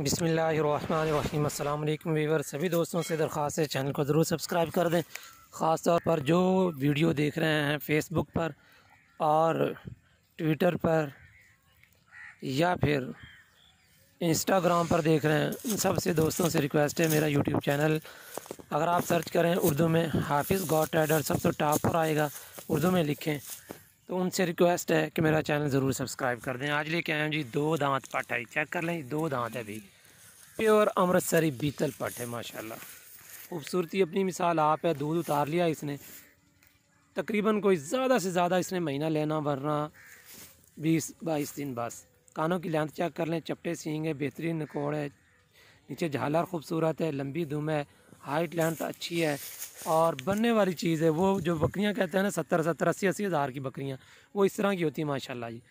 बिस्मिल्लाहिर्रहमानिर्रहीम। अस्सलाम वालेकुम व्यूअर, सभी दोस्तों से दरख्वास्त है चैनल को ज़रूर सब्सक्राइब कर दें। ख़ास तौर पर जो वीडियो देख रहे हैं फेसबुक पर और ट्विटर पर या फिर इंस्टाग्राम पर देख रहे हैं, उन सब से दोस्तों से रिक्वेस्ट है, मेरा यूट्यूब चैनल अगर आप सर्च करें उर्दू में हाफिज़ गॉड ट्रेडर सबसे टॉप पर आएगा, उर्दू में लिखें तो उनसे रिक्वेस्ट है कि मेरा चैनल ज़रूर सब्सक्राइब कर दें। आज लेके आए हैं जी 2 दांत पट है, चेक कर लें, 2 दांत है भी, प्योर अमृतसरी बीतल पट है माशाल्लाह। खूबसूरती अपनी मिसाल आप है। दूध उतार लिया इसने, तकरीबन कोई ज़्यादा से ज़्यादा इसने महीना लेना, वरना 20-22 दिन बस। कानों की लेंथ चेक कर लें, चपटे सींग है, बेहतरीन निकोड़ है, नीचे झालर खूबसूरत है, लंबी दुम है, हाइट लेंथ अच्छी है और बनने वाली चीज़ है। वो जो बकरियां कहते हैं ना 70-70 80-80 हज़ार की बकरियां, वो इस तरह की होती है माशाल्लाह जी।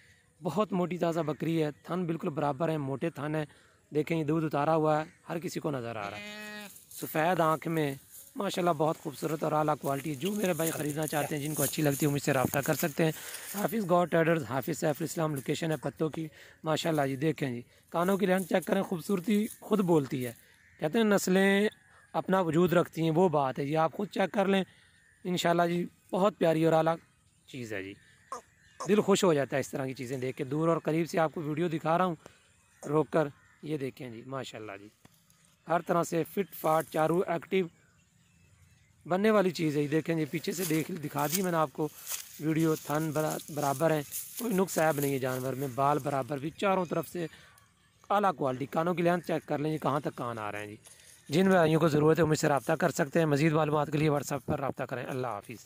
बहुत मोटी ताज़ा बकरी है, थन बिल्कुल बराबर है, मोटे थन है। देखें ये दूध उतारा हुआ है, हर किसी को नज़र आ रहा है। सफ़ेद आँख में माशाल्लाह बहुत खूबसूरत और आला क्वालिटी। जो मेरे भाई ख़रीदना चाहते हैं, जिनको अच्छी लगती है, मुझसे रब्ता कर सकते हैं। हाफिज़ गॉड ट्रेडर्स, हाफिज़ सैफुल इस्लाम, लोकेशन है पत्तों की माशाल्लाह जी। देखें जी, कानों की लेंथ चेक करें, खूबसूरती खुद बोलती है। कहते हैं नस्लें अपना वजूद रखती हैं, वो बात है जी। आप खुद चेक कर लें, इंशाल्लाह जी बहुत प्यारी और आला चीज़ है जी। दिल खुश हो जाता है इस तरह की चीज़ें देख के। दूर और करीब से आपको वीडियो दिखा रहा हूँ रोक कर, ये देखें जी माशाल्लाह जी, हर तरह से फिट फाट चारू एक्टिव बनने वाली चीज़ है। देखें जी, पीछे से दिखा दी मैंने आपको वीडियो। थन बराबर है, कोई नुक्स ऐब नहीं है जानवर में, बाल बराबर भी चारों तरफ से आला क्वालिटी। कानों की लेंथ चेक कर लें जी, कहाँ तक कान आ रहे हैं जी। जिन भाइयों को ज़रूरत है मुझसे रब्ता कर सकते हैं। मज़ीद मालूमात के लिए व्हाट्सएप पर रब्ता करें। अल्लाह हाफिज़।